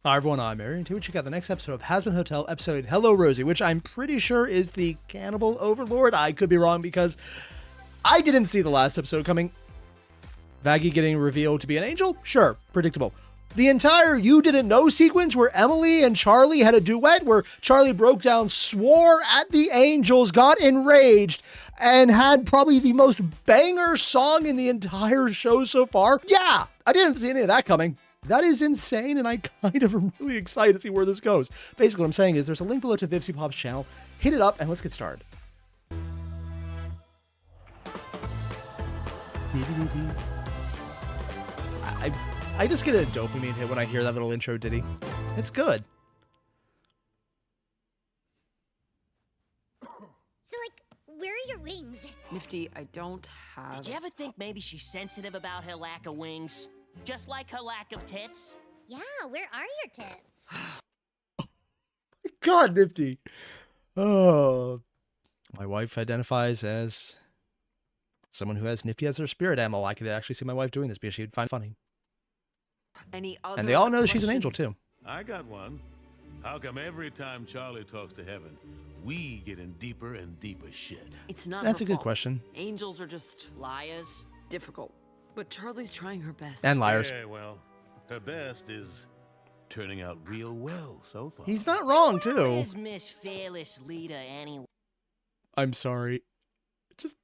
Hi everyone, I'm Airier, and today we check out the next episode of Hazbin Hotel, episode Hello Rosie, which I'm pretty sure is the Cannibal Overlord. I could be wrong because I didn't see the last episode coming. Vaggie getting revealed to be an angel? Sure, predictable. The entire You Didn't Know sequence where Emily and Charlie had a duet where Charlie broke down, swore at the angels, got enraged, and had probably the most banger song in the entire show so far. Yeah, I didn't see any of that coming. That is insane, and I kind of am really excited to see where this goes. Basically, what I'm saying is there's a link below to Vivziepop's channel. Hit it up, and let's get started. I just get a dopamine hit when I hear that little intro ditty. It's good. So, where are your wings? Nifty, I don't have... Did you ever think maybe she's sensitive about her lack of wings? Just like her lack of tits? Yeah, where are your tits? God, Nifty. Oh. My wife identifies as someone who has Nifty as their spirit animal. I could actually see my wife doing this because she'd find it funny. Any other And they all know that she's an questions? angel, too. I got one. How come every time Charlie talks to heaven, we get in deeper and deeper shit? It's not That's her a good fault. question. Angels are just Liars? difficult. But Charlie's trying her best. And liars. Yeah, well, her best is turning out real well so far. He's not wrong, too. Where's Miss Fearless Leader anyway? I'm sorry. Just...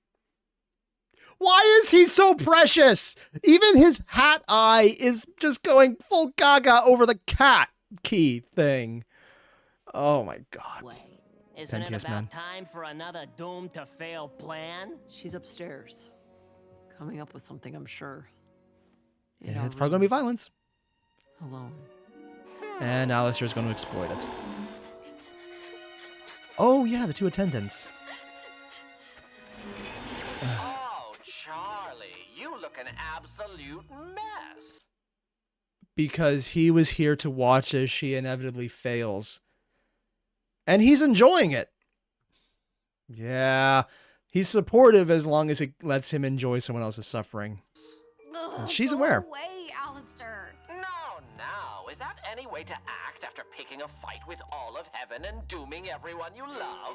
Why is he so precious? Even his hat eye is just going full gaga over the cat key thing. Oh my god. Wait, isn't it Pentious about man. time for another doomed to fail plan? She's upstairs. Coming up with something, I'm sure. Yeah, it's probably going to be violence. Alone. And Alistair's going to exploit it. Oh, yeah, the two attendants. Oh, Charlie, you look an absolute mess. Because he was here to watch as she inevitably fails. And he's enjoying it. Yeah, he's supportive as long as it lets him enjoy someone else's suffering. Ugh, She's go aware. away, Alistair. No. Is that any way to act after picking a fight with all of heaven and dooming everyone you love?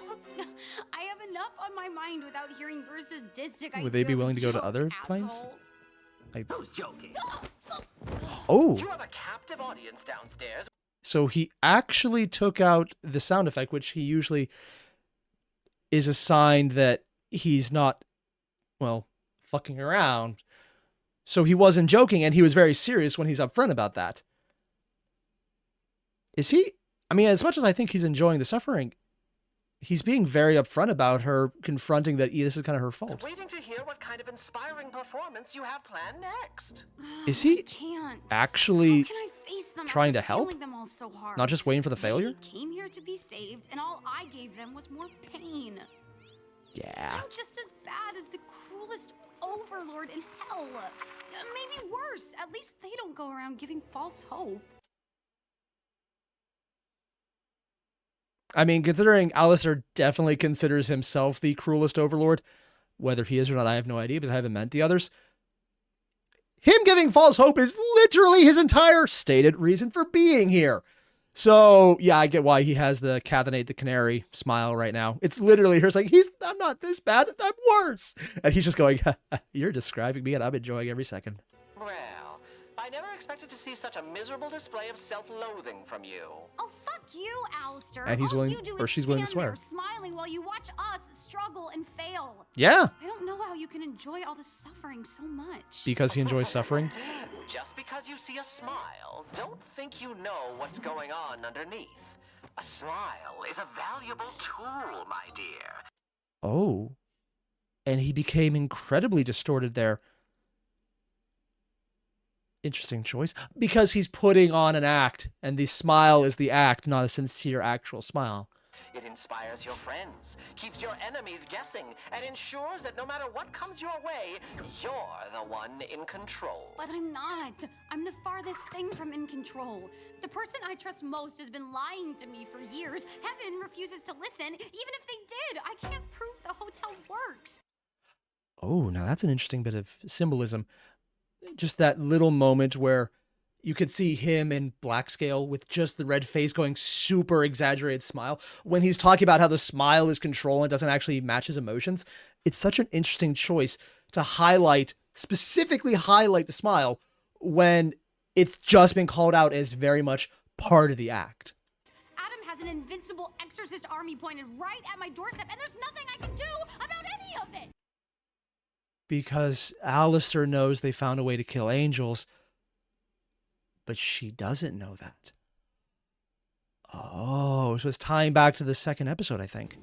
I have enough on my mind without hearing Bruce's distic. Would they be willing to go to other planes? Who's joking? Oh, You have a captive audience downstairs. so he actually took out the sound effect, which he usually is a sign that he's not, well, fucking around. So he wasn't joking, and he was very serious when he's upfront about that. Is he? I mean, as much as I think he's enjoying the suffering, he's being very upfront about her, confronting that this is kind of her fault. Waiting to hear what kind of inspiring performance you have planned next. Is he I can't. actually How can I face them trying after to help? failing them all so hard? not just waiting for the failure? They came here to be saved, and all I gave them was more pain. Yeah. I'm just as bad as the cruelest overlord in hell. Maybe worse. At least they don't go around giving false hope. I mean, considering Alistair definitely considers himself the cruelest overlord, whether he is or not, I have no idea because I haven't met the others. Him giving false hope is literally his entire stated reason for being here. So, yeah, I get why he has the Cathinate the Canary smile right now. It's literally her saying, I'm not this bad, I'm worse. And he's just going, you're describing me and I'm enjoying every second. Well, I never expected to see such a miserable display of self-loathing from you. Oh, fuck you, Alistair. And he's all willing- you do or is she's willing to stand there swear. smiling while you watch us struggle and fail. Yeah, I don't know how you can enjoy all the suffering so much. because he enjoys suffering. Just because you see a smile, don't think you know what's going on underneath. A smile is a valuable tool, my dear. Oh. And he became incredibly distorted there. Interesting choice. Because he's putting on an act, and the smile is the act, not a sincere actual smile. It inspires your friends, keeps your enemies guessing, and ensures that no matter what comes your way, you're the one in control. But I'm not. I'm the farthest thing from in control. The person I trust most has been lying to me for years. Heaven refuses to listen. Even if they did, I can't prove the hotel works. Oh, now that's an interesting bit of symbolism. Just that little moment where you could see him in black scale with just the red face going super exaggerated smile. When he's talking about how the smile is control and doesn't actually match his emotions, it's such an interesting choice to specifically highlight the smile when it's just been called out as very much part of the act. Adam has an invincible exorcist army pointed right at my doorstep, and there's nothing I can do about any of it. Because Alistair knows they found a way to kill angels, but she doesn't know that. Oh, so it's tying back to the second episode, I think.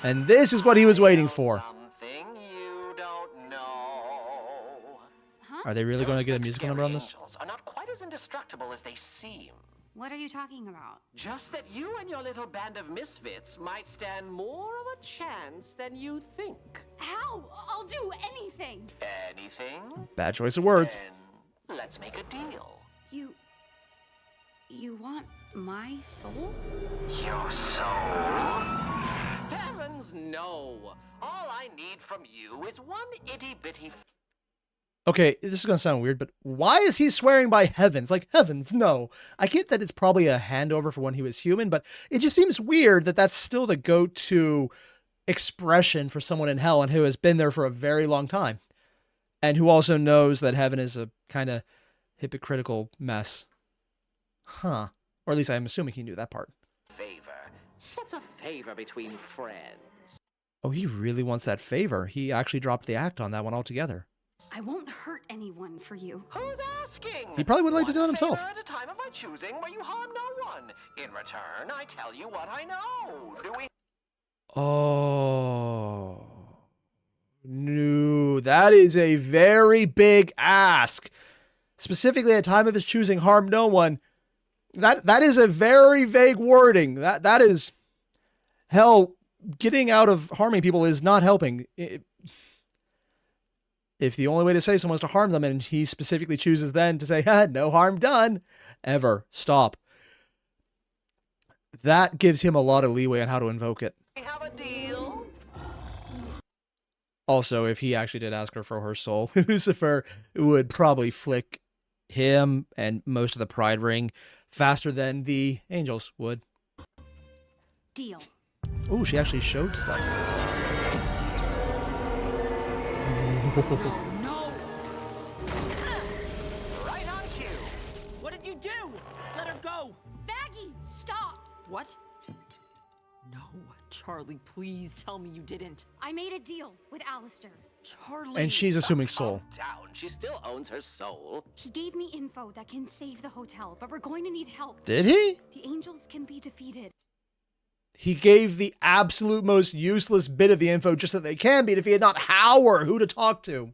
And this is what he was waiting for. Something you don't know. Are they really going to get a musical number on this? Angels are not quite as indestructible as they seem. What are you talking about? Just that you and your little band of misfits might stand more of a chance than you think. How? I'll do anything. Anything? Bad choice of words. Then let's make a deal. You want my soul? Your soul? Heavens, no. All I need from you is one itty-bitty... Okay, this is going to sound weird, but why is he swearing by heavens? Like, heavens, no. I get that it's probably a handover for when he was human, but it just seems weird that that's still the go-to expression for someone in hell and who has been there for a very long time. And who also knows that heaven is a kind of hypocritical mess. Huh. Or at least I'm assuming he knew that part. Favor. What's a favor between friends? Oh, he really wants that favor. He actually dropped the act on that one altogether. I won't hurt anyone for you. Who's asking? He probably would like to do it himself. One favor at a time of my choosing where you harm no one. In return, I tell you what I know. Do we... Oh. No, that is a very big ask. Specifically at time of his choosing, harm no one. That is a very vague wording. That is... Hell, getting out of harming people is not helping. If the only way to save someone is to harm them, and he specifically chooses then to say, no harm done, ever, stop. That gives him a lot of leeway on how to invoke it. We have a deal? Also, if he actually did ask her for her soul, Lucifer would probably flick him and most of the Pride Ring faster than the angels would. Deal. Oh, she actually showed stuff. No! Right on cue. What did you do? Let her go! Baggy, stop! What? No, Charlie, please tell me you didn't. I made a deal with Alistair. Charlie. And she's assuming soul. Calm down. She still owns her soul. He gave me info that can save the hotel, but we're going to need help. Did he? The angels can be defeated. He gave the absolute most useless bit of the info just so they can beat if he had not how or who to talk to.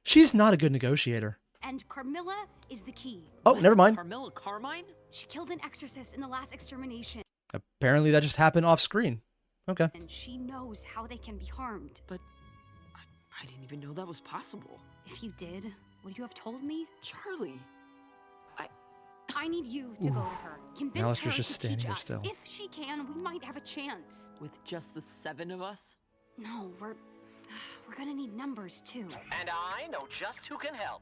She's not a good negotiator. And Carmilla is the key. Oh, never mind. Carmilla Carmine? She killed an exorcist in the last extermination, Apparently that just happened off screen. Okay. and she knows how they can be harmed. But I didn't even know that was possible. If you did, would you have told me? Charlie. I need you to go to her. Convince Alistair's her just to standing teach there us. still. If she can, we might have a chance. With just the 7 of us? No, we're gonna need numbers too. And I know just who can help.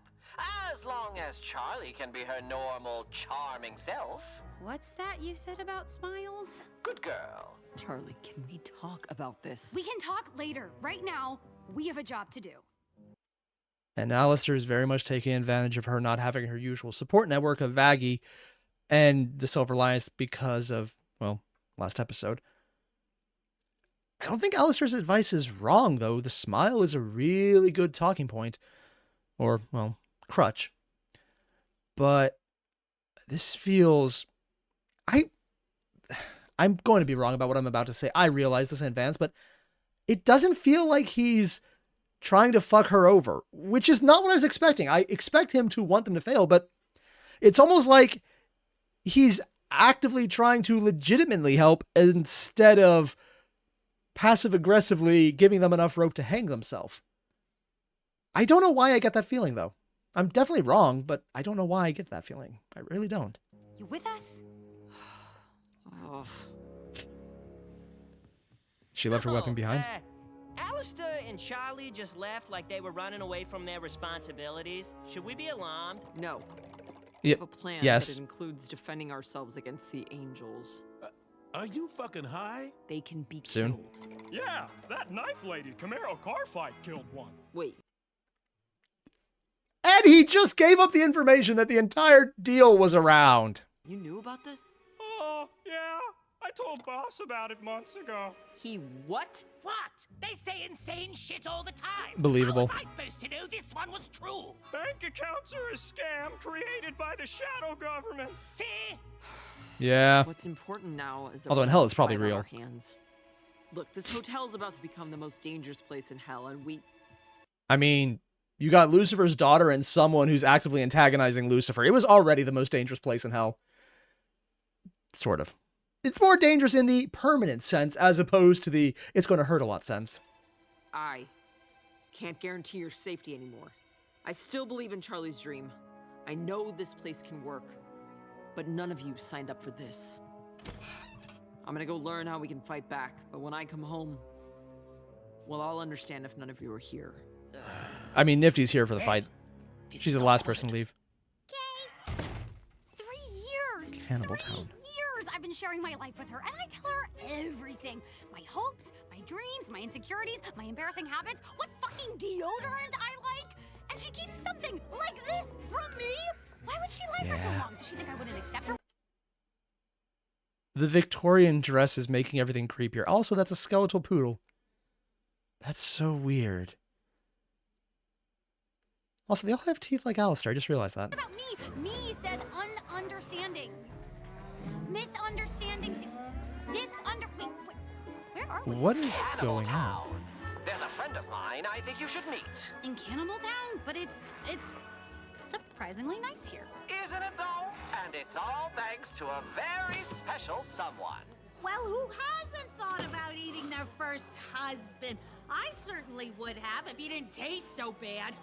As long as Charlie can be her normal, charming self. What's that you said about smiles? Good girl. Charlie, can we talk about this? We can talk later. Right now, we have a job to do. And Alistair is very much taking advantage of her not having her usual support network of Vaggie and the Silver Lions because of, well, last episode. I don't think Alistair's advice is wrong, though. The smile is a really good talking point. Or, well, crutch. But this feels... I'm going to be wrong about what I'm about to say. I realize this in advance, but it doesn't feel like he's trying to fuck her over, which is not what I was expecting. I expect him to want them to fail, but it's almost like he's actively trying to legitimately help instead of passive-aggressively giving them enough rope to hang themselves. I don't know why I get that feeling, though. I'm definitely wrong, but I don't know why I get that feeling. I really don't. You with us? Oh. She left her weapon behind? Alistair and Charlie just left like they were running away from their responsibilities. Should we be alarmed? No. We Yep. have a plan Yes. that includes defending ourselves against the angels. Are you fucking high? They can be Soon. killed. Yeah, that knife lady Camaro car fight killed one. Wait, And he just gave up the information that the entire deal was around. you knew about this? Oh, yeah. I told Boss about it months ago. He what? What? They say insane shit all the time. Believable. How was I supposed to know this one was true? Bank accounts are a scam created by the shadow government. See? Yeah. What's important now is that Although we in hell have it's a probably fight on real. our hands. Look, this hotel is about to become the most dangerous place in hell, and I mean, you got Lucifer's daughter and someone who's actively antagonizing Lucifer. It was already the most dangerous place in hell. Sort of. It's more dangerous in the permanent sense as opposed to the it's going to hurt a lot sense. I can't guarantee your safety anymore. I still believe in Charlie's dream. I know this place can work, but none of you signed up for this. I'm gonna go learn how we can fight back, but when I come home, well, I'll understand if none of you are here. I mean, Nifty's here for the fight. She's the last person to leave. 3 years. Cannibal 3 Town. years I've been sharing my life with her, and I tell her everything. My hopes, my dreams, my insecurities, my embarrassing habits, what fucking deodorant I like. And she keeps something like this from me? Why would she lie for so long? Does she think I wouldn't accept her? The Victorian dress is making everything creepier. Also, that's a skeletal poodle. That's so weird. Also, they all have teeth like Alistair. I just realized that. What about me? Me says ununderstanding. Misunderstanding. Wait, where are we? What is Cannibal going on? Town. There's a friend of mine I think you should meet. In Cannibal Town? But it's surprisingly nice here. Isn't it though? And it's all thanks to a very special someone. Well, who hasn't thought about eating their first husband? I certainly would have if he didn't taste so bad.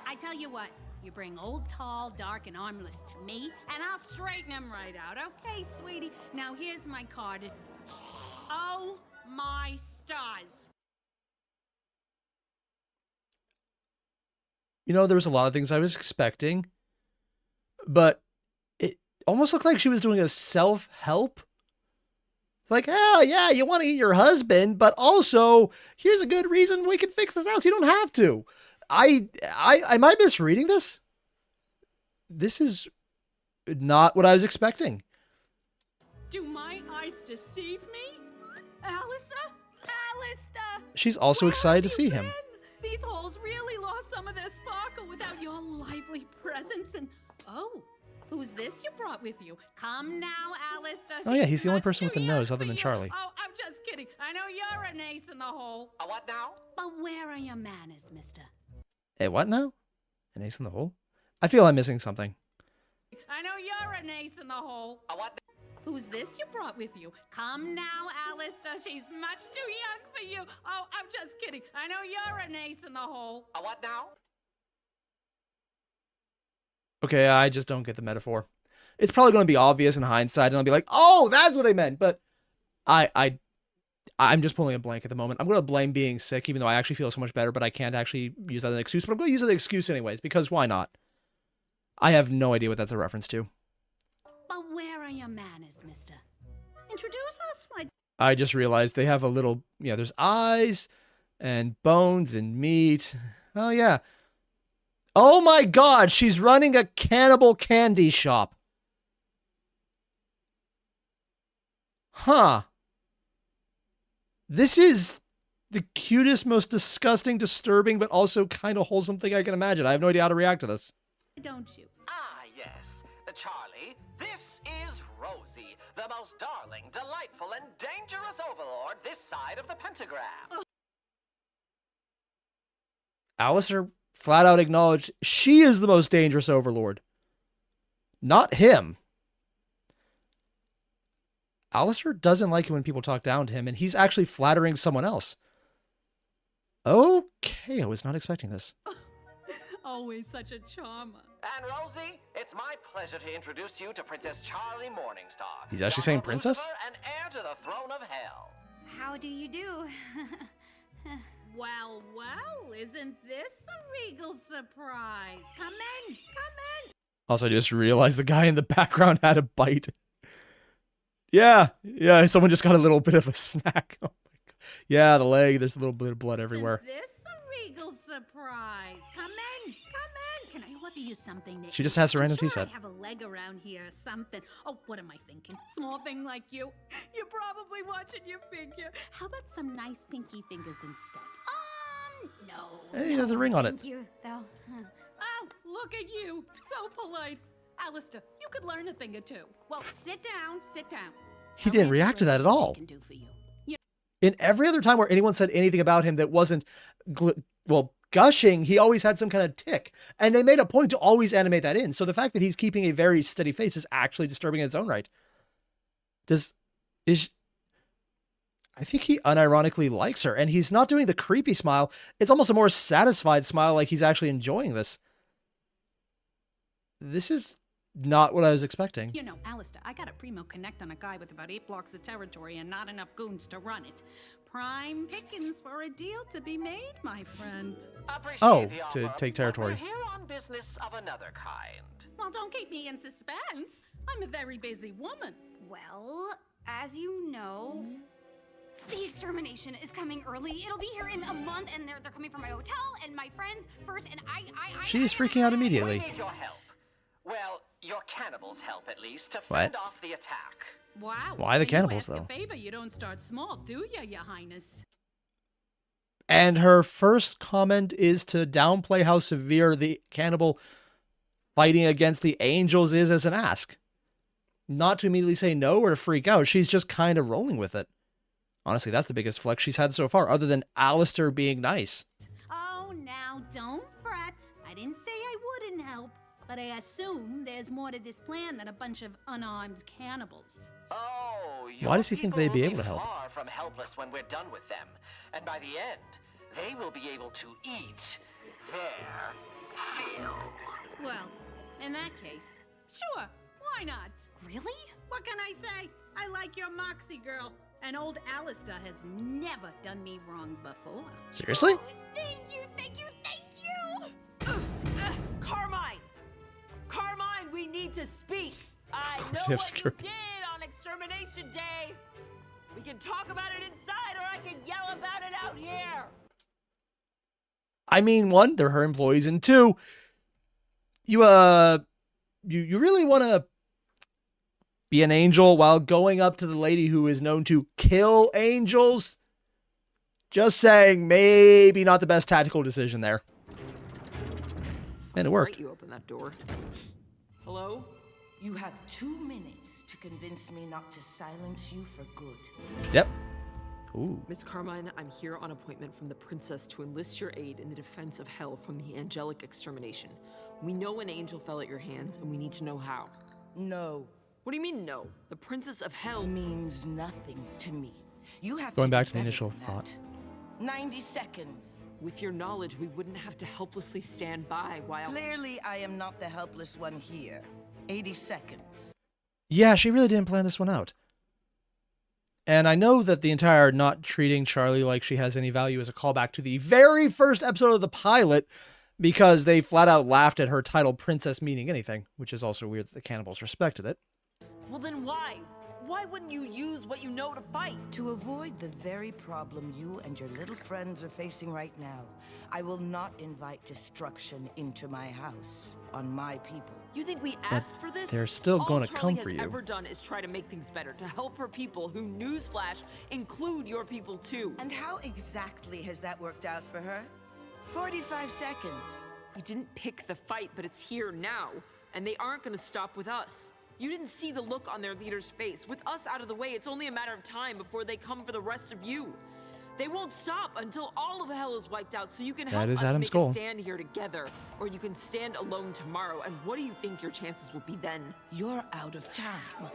I tell you what, you bring old, tall, dark, and armless to me, and I'll straighten him right out. Okay, sweetie? Now here's my card. Oh, my stars. You know, there was a lot of things I was expecting, but it almost looked like she was doing a self-help. Like, hell yeah, you want to eat your husband, but also here's a good reason we can fix this house. You don't have to. Am I misreading this? This is not what I was expecting. Do my eyes deceive me? Alistair? Alistair! She's also Where excited to have see you him. been? These halls really lost some of their sparkle without your lively presence and... Oh, who's this you brought with you? Come now, Alistair. Oh, yeah, She's he's the only much person with too a nose young other for than you. Charlie. Oh, I'm just kidding. I know you're an ace in the hole. A what now? But where are your manners, mister? Hey, what now? An ace in the hole? I feel I'm missing something. I know you're an ace in the hole. A what? Who's this you brought with you? Come now, Alistair. She's much too young for you. Oh, I'm just kidding. I know you're an ace in the hole. A what now? Okay, I just don't get the metaphor. It's probably going to be obvious in hindsight, and I'll be like, "Oh, that's what they meant." But I'm just pulling a blank at the moment. I'm going to blame being sick, even though I actually feel so much better. But I can't actually use that as an excuse. But I'm going to use it as an excuse anyways, because why not? I have no idea what that's a reference to. But where are your manners, mister? Introduce us, my... I just realized they have a little, there's eyes and bones and meat. Oh, yeah. Oh, my God. She's running a cannibal candy shop. Huh. This is the cutest, most disgusting, disturbing, but also kind of wholesome thing I can imagine. I have no idea how to react to this. Don't you? Ah, yes. Charlie, this is Rosie, the most darling, delightful, and dangerous overlord this side of the pentagram. Alistair flat out acknowledged she is the most dangerous overlord. Not him. Alistair doesn't like it when people talk down to him, and he's actually flattering someone else. Okay, I was not expecting this. Always such a charmer. And Rosie, it's my pleasure to introduce you to Princess Charlie Morningstar. He's actually daughter saying of princess? Lucifer and heir to the throne of hell. How do you do? Well, well, isn't this a regal surprise? Come in, come in. Also, I just realized the guy in the background had a bite. Yeah, someone just got a little bit of a snack. Oh my God. Yeah, the leg, there's a little bit of blood everywhere. Isn't this a regal surprise? Come in, come in. Can I offer you something to She just eat? has a I'm random tea sure set. I have a leg around here or something. Oh, what am I thinking? Small thing like you. You're probably watching your figure. How about some nice pinky fingers instead? No. Hey, he has a ring on it. Thank you, though. Oh, look at you. So polite. Alistair, you could learn a thing or two. Well, sit down, sit down. He didn't react to that at all. Can do for you. In every other time where anyone said anything about him that wasn't, gushing, he always had some kind of tick. And they made a point to always animate that in. So the fact that he's keeping a very steady face is actually disturbing in its own right. I think he unironically likes her, and he's not doing the creepy smile. It's almost a more satisfied smile, like he's actually enjoying this. This is not what I was expecting. You know, Alistair, I got a primo connect on a guy with about 8 blocks of territory and not enough goons to run it. Prime pickings for a deal to be made, my friend. Oh, to take territory. We're here on business of another kind. Well, don't keep me in suspense. I'm a very busy woman. Well, as you know, the extermination is coming early. It'll be here in a month, and they're coming from my hotel and my friends first, and She's freaking out immediately. We need your help. Well, your cannibals' help, at least, to fend off the attack. Wow. Why the When cannibals, you ask though? a favor, you don't start small, do ya, Your Highness? And her first comment is to downplay how severe the cannibal fighting against the angels is as an ask. Not to immediately say no or to freak out. She's just kind of rolling with it. Honestly, that's the biggest flex she's had so far, other than Alistair being nice. Oh, now don't fret. I didn't say I wouldn't help, but I assume there's more to this plan than a bunch of unarmed cannibals. Oh, Why does he think they'd be able to help? Far from helpless when we're done with them, and by the end, they will be able to eat their fill. Well, in that case, sure, why not? Really? What can I say? I like your moxie, girl. And old Alistair has never done me wrong before. Seriously? Oh, thank you, thank you, thank you! Carmine! Carmine, we need to speak. I course know they have what security. you did on Extermination Day. We can talk about it inside, or I can yell about it out here. I mean, one, they're her employees, and two, you really want to be an angel while going up to the lady who is known to kill angels? Just saying, maybe not the best tactical decision there. And it worked. Right, you open that door. Hello? You have 2 minutes to convince me not to silence you for good. Yep. Ooh. Miss Carmine, I'm here on appointment from the princess to enlist your aid in the defense of hell from the angelic extermination. We know an angel fell at your hands, and we need to know how. No. What do you mean, no? The princess of hell Means nothing to me. You have Going to do back to the better initial than thought. that. 90 seconds. With your knowledge, we wouldn't have to helplessly stand by while... Clearly, I am not the helpless one here. 80 seconds. Yeah, she really didn't plan this one out. And I know that the entire not treating Charlie like she has any value is a callback to the very first episode of the pilot, because they flat out laughed at her title Princess meaning anything, which is also weird that the cannibals respected it. Well, then why? Why wouldn't you use what you know to fight? To avoid the very problem you and your little friends are facing right now, I will not invite destruction into my house, on my people. You think we asked for this? they're still All gonna Charlie come has for you. ever done is try to make things better, to help her people who, newsflash, include your people too. And how exactly has that worked out for her? 45 seconds. You didn't pick the fight, but it's here now, and they aren't gonna stop with us. You didn't see the look on their leader's face. With us out of the way, it's only a matter of time before they come for the rest of you. They won't stop until all of hell is wiped out, so you can help That is us Adam's make goal. a stand here together, or you can stand alone tomorrow. And what do you think your chances will be then? You're out of time.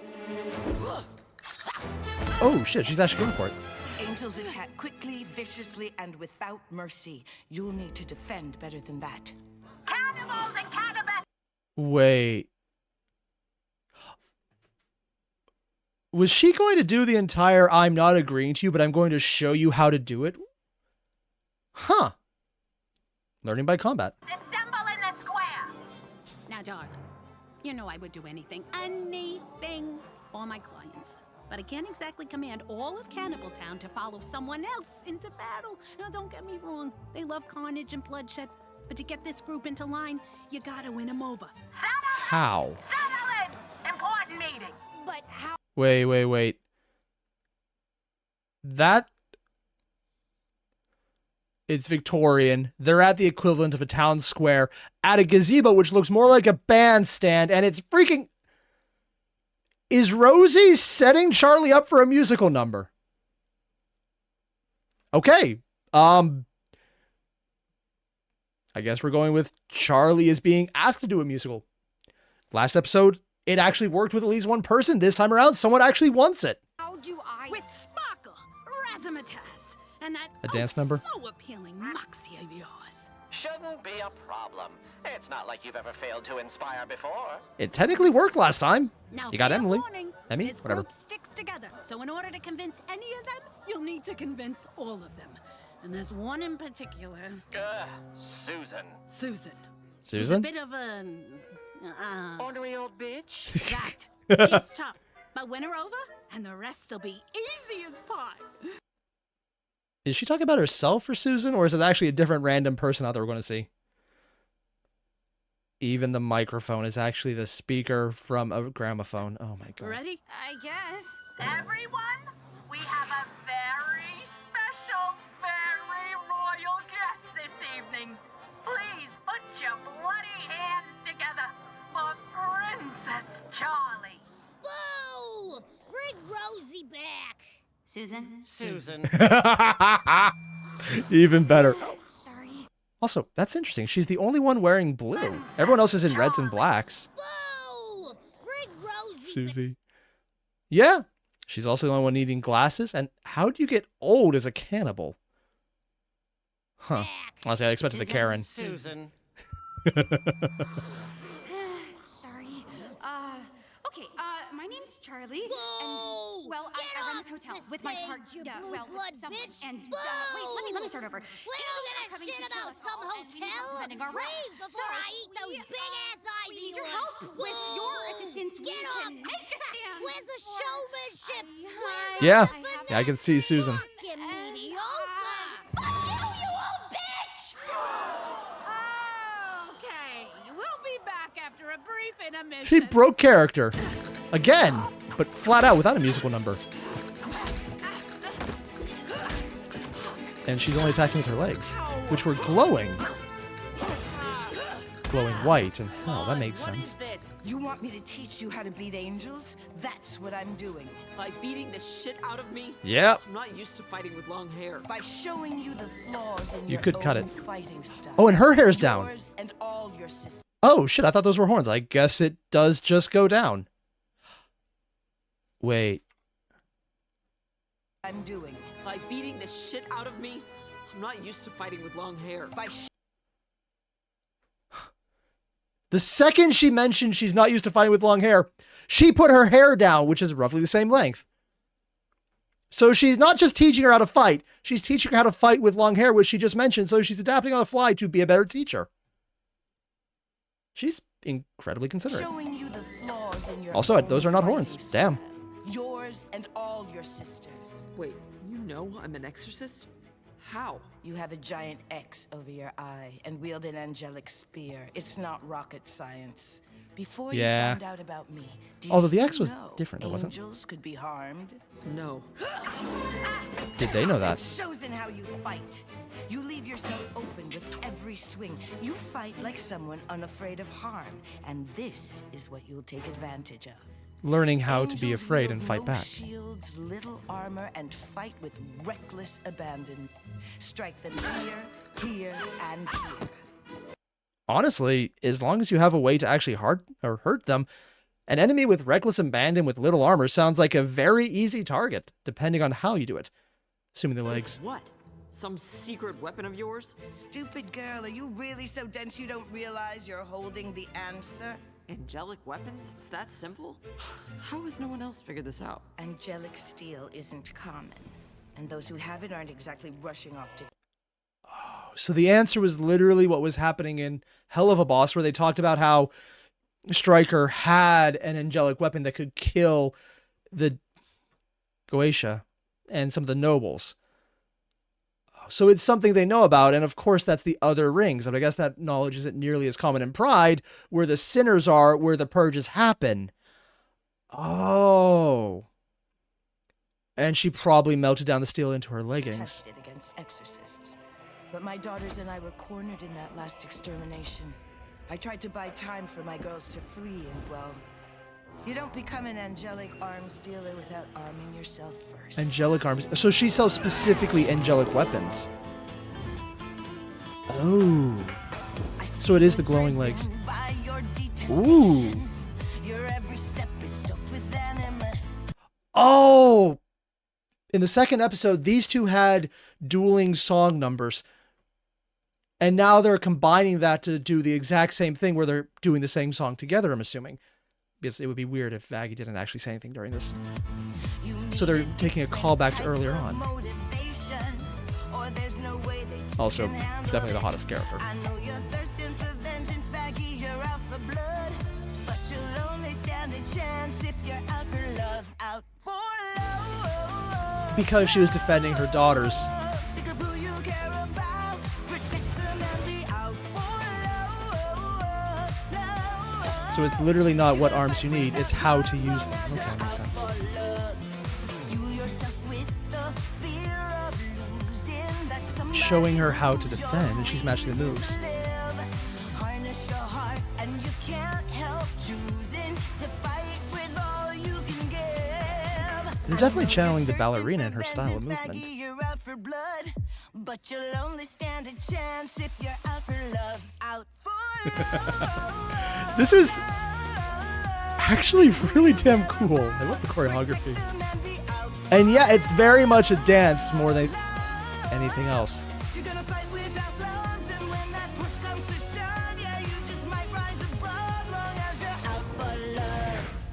Oh shit, she's actually going for it. Angels attack quickly, viciously, and without mercy. You'll need to defend better than that. Cannibals and cannibals! Wait. Was she going to do the entire I'm not agreeing to you, but I'm going to show you how to do it? Huh. Learning by combat. Assemble in the square. Now, darling, you know I would do anything for my clients. But I can't exactly command all of Cannibal Town to follow someone else into battle. Now, don't get me wrong. They love carnage and bloodshed. But to get this group into line, you gotta win them over. How? Settle in! Important meeting. But how? Wait. That... It's Victorian. They're at the equivalent of a town square at a gazebo, which looks more like a bandstand, and it's freaking... Is Rosie setting Charlie up for a musical number? Okay. I guess we're going with Charlie is being asked to do a musical. Last episode, it actually worked with at least one person. This time around, someone actually wants it. How do I? With Sparkle, Razzmatazz, and that A dance number? so appealing moxie of yours. Shouldn't be a problem. It's not like you've ever failed to inspire before. It technically worked last time. Now, You got fair Emily. warning, Emmy? this Whatever. group sticks together. So in order to convince any of them, you'll need to convince all of them. And there's one in particular, Susan. Susan. Who's a Susan? bit of a... Ornery old bitch. that. She's tough. But win her over, and the rest will be easy as pie. Is she talking about herself for Susan, or is it actually a different random person out there we're going to see? Even the microphone is actually the speaker from a gramophone. Oh my god. Ready? I guess. Everyone, we have a very special, very royal guest this evening. Please put your bloody hands together for Princess Charlie. Whoa! Bring Rosie back. Susan? Even better. Sorry. Also, that's interesting. She's the only one wearing blue. Everyone else is in reds and blacks. Whoa! Bring Rosie Susie. Yeah. She's also the only one needing glasses. And how do you get old as a cannibal? Huh. back. Honestly, I expected a Karen. Susan. Sorry. Okay, my name's Charlie. Whoa! And, well, Get I run off this hotel the with my stage, partner. you Yeah, blue well, blood someone. bitch. And, Whoa! wait, let me start over. We Angels don't are give a coming shit to chill about us some all, and we need help hotel. defending our Leave realm. before I eat those big-ass eyes We of need your yours. help. With your Whoa! assistance, we Get can off. make a stand. Where's the for- showmanship? Where's Yeah. the Yeah, I can see Susan. fucking mediocre? Fuck you old bitch! Okay, we'll be back after a brief intermission. She broke character. Again. But flat out without a musical number. And she's only attacking with her legs, which were glowing. Glowing white, and oh, that makes What is sense. this? You want me to teach you how to beat angels? That's what I'm doing. By beating the shit out of me? Yep. I'm not used to fighting with long hair. By showing you the flaws in You your could cut own it. fighting style. Oh, and her hair's down. Yours and all your sisters. Oh, shit, I thought those were horns. I guess it does just go down. Wait. I'm doing. By beating the shit out of me? I'm not used to fighting with long hair. By The second she mentioned she's not used to fighting with long hair, she put her hair down, which is roughly the same length. So she's not just teaching her how to fight, she's teaching her how to fight with long hair, which she just mentioned, so she's adapting on the fly to be a better teacher. She's incredibly considerate. showing you the flaws in your Also, own those are not horns. fighting Damn. style. Yours and all your sisters. Wait, you know I'm an exorcist? How? You have a giant X over your eye and wield an angelic spear. It's not rocket science. Before Yeah. you found out about me, did Although the you X was know different, though, wasn't it? angels could be harmed? No. Did they know that? It shows in how you fight. You leave yourself open with every swing. You fight like someone unafraid of harm, and this is what you'll take advantage of. Learning how to be Angels afraid wield and fight no back. shields, little armor, and fight with reckless abandon. Strike them here, and here. Honestly, as long as you have a way to actually hurt them, an enemy with reckless abandon with little armor sounds like a very easy target, depending on how you do it. Assuming the legs. What? Some secret weapon of yours? Stupid girl, are you really so dense you don't realize you're holding the answer? Angelic weapons? It's that simple? How has no one else figured this out? Angelic steel isn't common, and those who have it aren't exactly rushing off to So the answer was literally what was happening in Hell of a Boss, where they talked about how Stryker had an angelic weapon that could kill the Goetia and some of the nobles. So it's something they know about, and of course that's the other rings. But I guess that knowledge isn't nearly as common in Pride, where the sinners are, where the purges happen. Oh. And she probably melted down the steel into her leggings. Tested against exorcists. But my daughters and I were cornered in that last extermination. I tried to buy time for my girls to flee, and well, you don't become an angelic arms dealer without arming yourself first. Angelic arms. So she sells specifically angelic weapons. Oh. So it is the glowing legs. Ooh. Oh. In the second episode, these two had dueling song numbers. And now they're combining that to do the exact same thing where they're doing the same song together, I'm assuming. Because it would be weird if Vaggie didn't actually say anything during this. So they're taking a callback to earlier on. Also, definitely the hottest character. Because she was defending her daughters. So it's literally not what arms you need, it's how to use them. Okay, makes sense. Showing her how to defend, and she's matching the moves. They're definitely channeling the ballerina in her style of movement. But you'll only stand a chance if you're out for love, out for love. This is actually really damn cool. I love the choreography. And yeah, it's very much a dance more than anything else.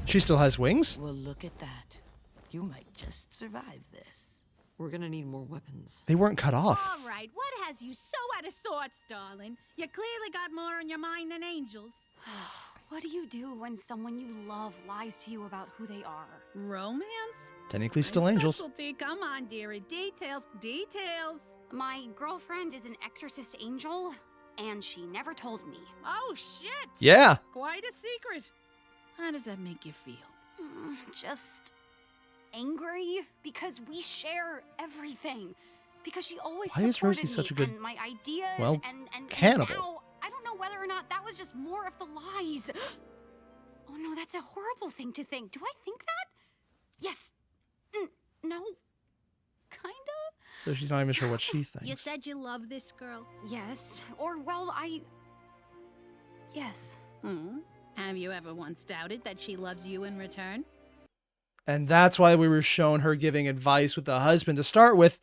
She still has wings? Well, look at that. You might just survive this. We're gonna need more weapons. They weren't cut off. All right, what has you so out of sorts, darling? You clearly got more on your mind than angels. What do you do when someone you love lies to you about who they are? Romance? Technically still My angels. specialty. Come on, dearie. Details, details. My girlfriend is an exorcist angel, and she never told me. Oh, shit. Yeah. Quite a secret. How does that make you feel? Just angry because we share everything. Because she always Why is supported Rosie me such a good, and my ideas well, and cannibal? now, I don't know whether or not that was just more of the lies. Oh no, that's a horrible thing to think. Do I think that? Yes. No. Kinda? So she's not even sure what she thinks. You said you love this girl? Yes. Or, well, yes. Have you ever once doubted that she loves you in return? And that's why we were shown her giving advice with the husband to start with,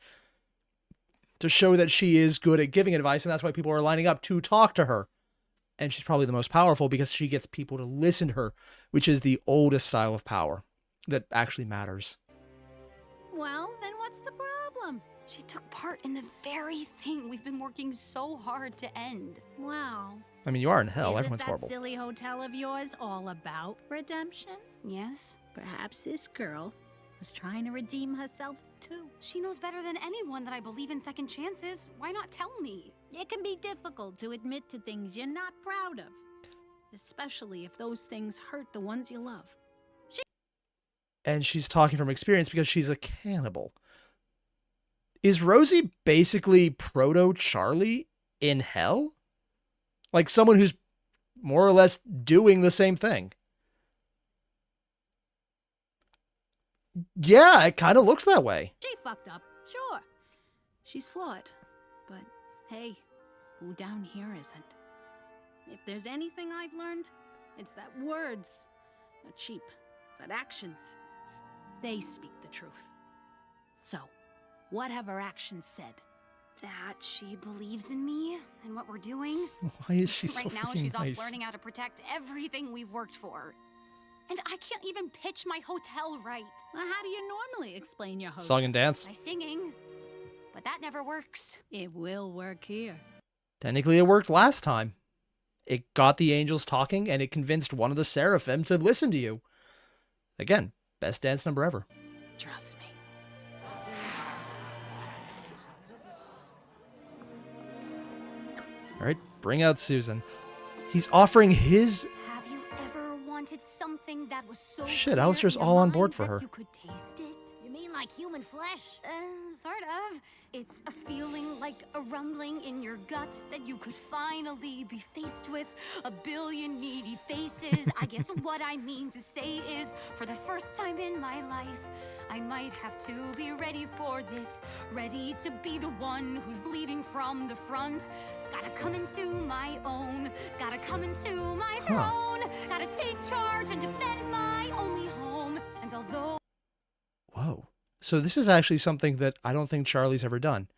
to show that she is good at giving advice, and that's why people are lining up to talk to her. And she's probably the most powerful because she gets people to listen to her, which is the oldest style of power that actually matters. Well, then what's the problem? She took part in the very thing we've been working so hard to end. Wow. I mean, you are in hell. Isn't Everyone's that horrible. silly hotel of yours all about redemption? Yes? Perhaps this girl was trying to redeem herself too. She knows better than anyone that I believe in second chances. Why not tell me? It can be difficult to admit to things you're not proud of, especially if those things hurt the ones you love. And she's talking from experience because she's a cannibal. Is Rosie basically proto-Charlie in hell? Like someone who's more or less doing the same thing. Yeah, it kind of looks that way. She fucked up, sure. She's flawed, but hey, who down here isn't? If there's anything I've learned, it's that words are cheap, but actions, they speak the truth. So, what have her actions said? That she believes in me and what we're doing. Why is she so Right now, freaking she's nice? off learning how to protect everything we've worked for. And I can't even pitch my hotel right. Well, how do you normally explain your hotel? Song and dance. By singing. but that never works. It will work here. Technically, it worked last time. It got the angels talking, and it convinced one of the seraphim to listen to you. Again, best dance number ever. Trust me. All right, bring out Susan. He's offering his... Have you ever wanted something that was so Shit, clear Alistair's in your all on mind board for that her. You could taste it? You mean like human flesh? Sort of. It's a feeling like a rumbling in your gut that you could finally be faced with a billion needy faces. I guess what I mean to say is, for the first time in my life, I might have to be ready for this. Ready to be the one who's leading from the front. Gotta come into my own. Gotta come into my throne. Gotta take charge and defend my only home. And although... Whoa. So this is actually something that I don't think Charlie's ever done.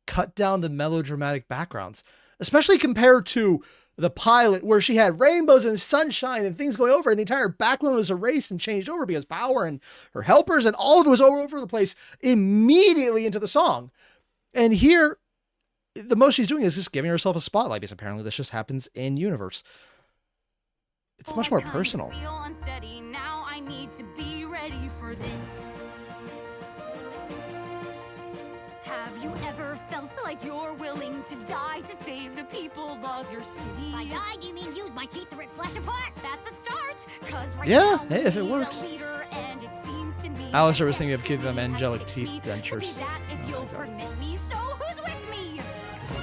Cut down the melodramatic backgrounds, especially compared to the pilot where she had rainbows and sunshine and things going over, and the entire background was erased and changed over because Power and her helpers and all of it was all over the place immediately into the song. And here, the most she's doing is just giving herself a spotlight because apparently this just happens in universe. It's much more personal. I feel unsteady now. I need to be ready for this. Have you ever felt like you're willing to die to save the people of your city? By die, do you mean use my teeth to rip flesh apart? That's a start. 'Cause right Yeah, now hey, if it we need a works. leader, and it seems to me Alistair that was thinking of giving them destiny has angelic picked teeth me to be dentures. that, if you'll permit me. So who's with me?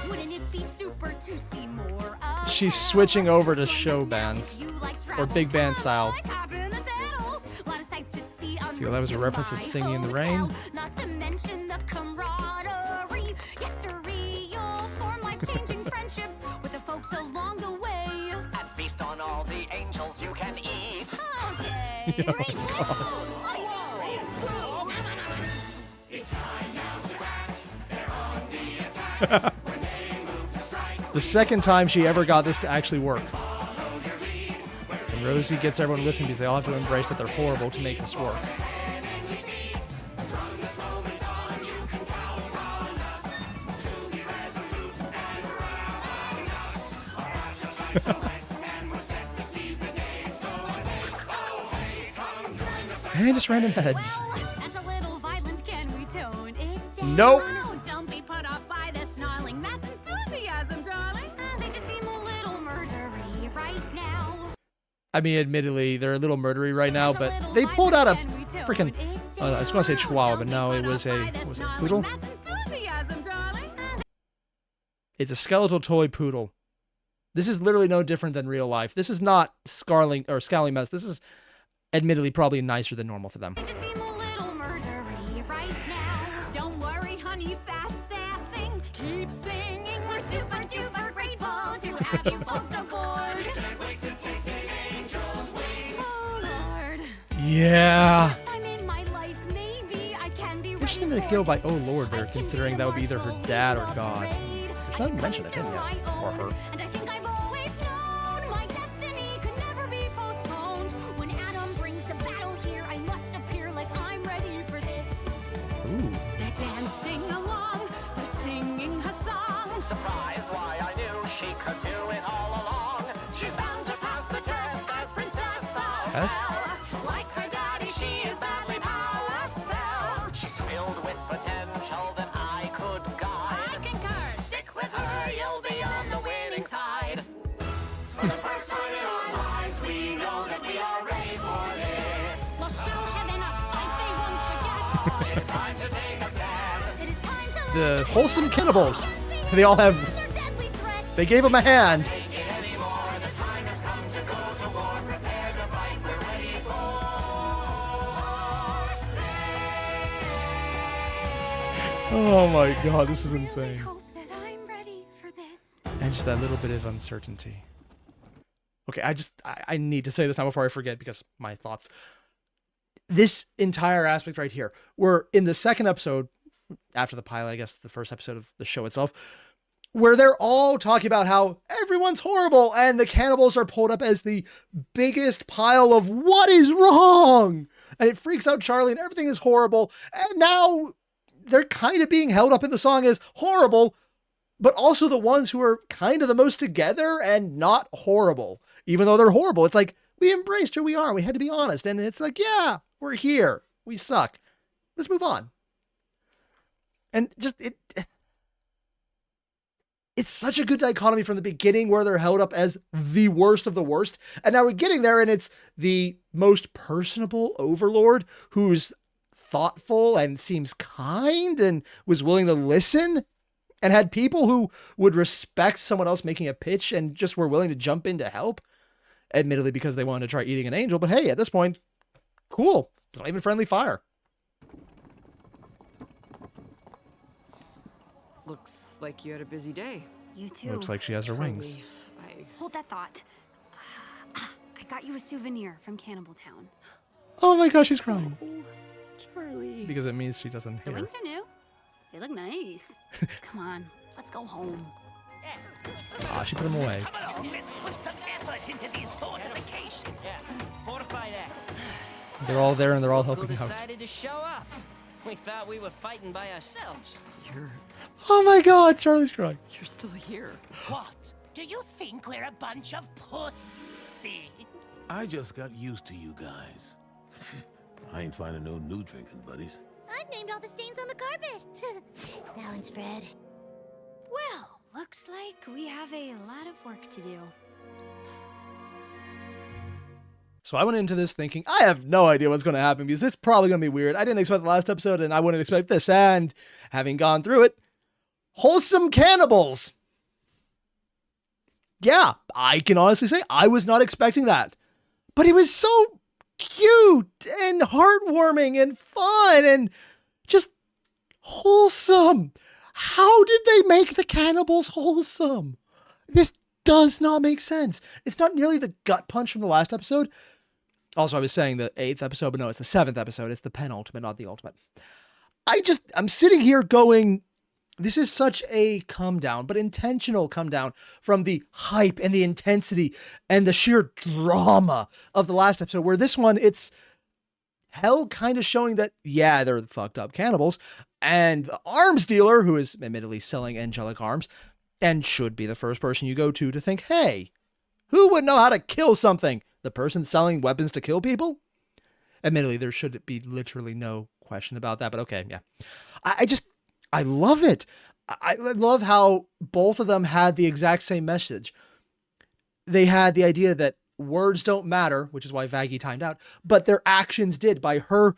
Wouldn't it be super to see more of She's hell? switching over to Join me show now bands. if you like Or big band style. travel. Hop in the saddle. Lot of sights to see en Feel that was a route reference to my Singing in the hotel. Rain? Not to mention the camaraderie. Yes, sirree, you'll form life-changing friendships with the folks along the way. And feast on all the angels you can eat. Okay. Oh, Great. The second time she ever got this to actually work. And Rosie gets everyone to listen because they all have to embrace that they're horrible to make this work. And just random heads. Well, that's a little violent. Can we tone it down? Nope. Oh, don't be put off by the snarling. That's enthusiasm, darling. They just seem a little murdery right now. I mean, admittedly, they're a little murdery right now, but they pulled out a freaking... I was going to say chihuahua, but no, it was a poodle? That's enthusiasm, darling. It's a skeletal toy poodle. This is literally no different than real life. This is not Scowling Mess. This is admittedly probably nicer than normal for them. They just seem a little murdery right now. Don't worry, honey, that's their thing. Keep singing. We're super duper grateful to have you folks aboard. Oh Lord. Yeah. First time in my life, maybe I can be Interesting ready that they for go by this. "Oh Lord" I there, can considering be that the would be either her marshal dad or of the God. parade. There's I no can mention of come him to yet, my or her. own, and I think I've always known my destiny could never be postponed. When Adam brings the battle here, I must appear like I'm ready for this. Ooh. They're dancing along. They're singing her song. Surprised why I knew she could do it all along. She's bound to pass the test as princess of Test? hell. Like her daddy, she is badly powerful. She's filled with potential that I could guide. I concur. Stick with her, you'll be on the winning side. For the first time in our lives, we know that we are ready for this. We'll show heaven a fight they won't forget. It's time to take a stand. It is time to The wholesome cannibals. They all have... their deadly threats. They gave him a hand. Take it anymore. The time has come to go to war. Prepare to fight. We're ready Oh my god, this is I really insane. hope that I'm ready for this. And just that little bit of uncertainty. Okay, I need to say this now before I forget because my thoughts. This entire aspect right here, where in the second episode, after the pilot, I guess the first episode of the show itself, where they're all talking about how everyone's horrible and the cannibals are pulled up as the biggest pile of what is wrong. And it freaks out Charlie and everything is horrible. And now they're kind of being held up in the song as horrible, but also the ones who are kind of the most together and not horrible, even though they're horrible. It's like, we embraced who we are. We had to be honest. And it's like, yeah, we're here. We suck. Let's move on. And just, it's such a good dichotomy from the beginning where they're held up as the worst of the worst. And now we're getting there and it's the most personable overlord who's thoughtful and seems kind and was willing to listen and had people who would respect someone else making a pitch and just were willing to jump in to help. Admittedly, because they wanted to try eating an angel. But hey, at this point, cool. It's not even friendly fire. Looks like you had a busy day. You too. Looks like she has her wings. Hold that thought. I got you a souvenir from Cannibal Town. Oh my gosh, she's crying. Charlie. Because it means she doesn't hear. The wings are new. They look nice. Come on, let's go home. Ah, she put them away. Come along, let's put some effort into these fortifications. Yeah, fortify that. They're all there and they're all helping Who out. decided to show up? We thought we were fighting by ourselves. Oh my god, Charlie's crying. You're still here. What? Do you think we're a bunch of pussies? I just got used to you guys. I ain't finding no new drinking buddies. I've named all the stains on the carpet. That one's Fred. Well, looks like we have a lot of work to do. So I went into this thinking, I have no idea what's going to happen because this is probably going to be weird. I didn't expect the last episode and I wouldn't expect this. And having gone through it, wholesome cannibals. Yeah, I can honestly say I was not expecting that. But it was so cute and heartwarming and fun and just wholesome. How did they make the cannibals wholesome? This does not make sense. It's not nearly the gut punch from the last episode. Also, I was saying the 8th episode, but no, it's the 7th episode. It's the penultimate, not the ultimate. I'm sitting here going, this is such a come down, but intentional come down from the hype and the intensity and the sheer drama of the last episode, where this one, it's hell kind of showing that, yeah, they're fucked up cannibals. And the arms dealer, who is admittedly selling angelic arms, and should be the first person you go to think, hey, who would know how to kill something? The person selling weapons to kill people? Admittedly, there should be literally no question about that, but okay, yeah. I love it. I love how both of them had the exact same message. They had the idea that words don't matter, which is why Vaggie timed out, but their actions did by her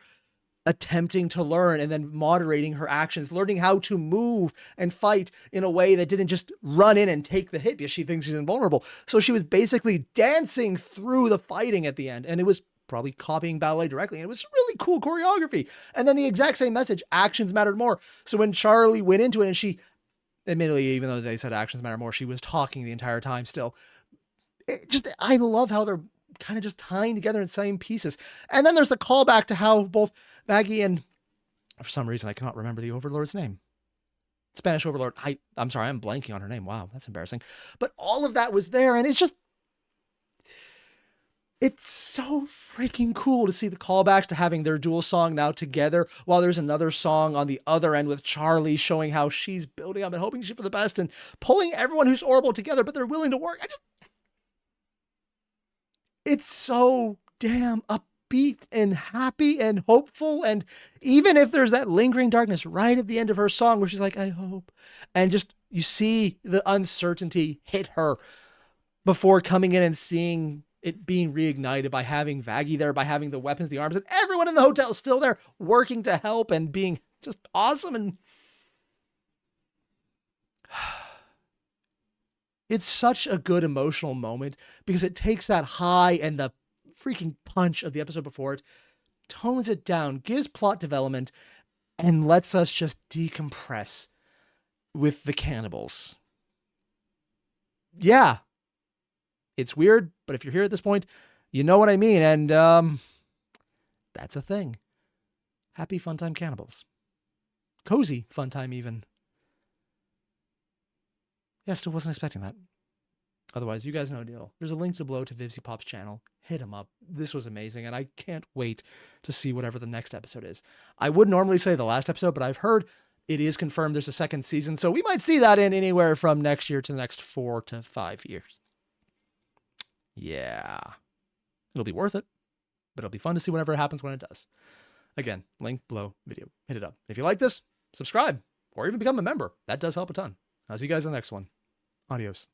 attempting to learn and then moderating her actions, learning how to move and fight in a way that didn't just run in and take the hit because she thinks she's invulnerable. So she was basically dancing through the fighting at the end, and it was probably copying ballet directly. And it was really cool choreography. And then the exact same message, actions mattered more. So when Charlie went into it and she, admittedly, even though they said actions matter more, she was talking the entire time still. I love how they're kind of just tying together in the same pieces. And then there's the callback to how both Vaggie and, for some reason, I cannot remember the Overlord's name. Spanish Overlord. I'm sorry, I'm blanking on her name. Wow, that's embarrassing. But all of that was there, and it's so freaking cool to see the callbacks to having their dual song now together, while there's another song on the other end with Charlie showing how she's building up and hoping she's for the best and pulling everyone who's horrible together, but they're willing to work. It's so damn upbeat and happy and hopeful. And even if there's that lingering darkness right at the end of her song where she's like, I hope, and just you see the uncertainty hit her before coming in and seeing it being reignited by having Vaggie there, by having the weapons, the arms, and everyone in the hotel still there working to help and being just awesome. And it's such a good emotional moment because it takes that high and the freaking punch of the episode before it, tones it down, gives plot development, and lets us just decompress with the cannibals. Yeah. It's weird, but if you're here at this point, you know what I mean. And that's a thing. Happy fun time cannibals. Cozy fun time even. Yeah, still wasn't expecting that. Otherwise, you guys know the deal. There's a link below to Vivziepop's channel. Hit him up. This was amazing, and I can't wait to see whatever the next episode is. I would normally say the last episode, but I've heard it is confirmed there's a second season, so we might see that in anywhere from next year to the next 4 to 5 years. Yeah. It'll be worth it, but it'll be fun to see whatever happens when it does. Again, link below video. Hit it up. If you like this, subscribe or even become a member. That does help a ton. I'll see you guys in the next one. Adios.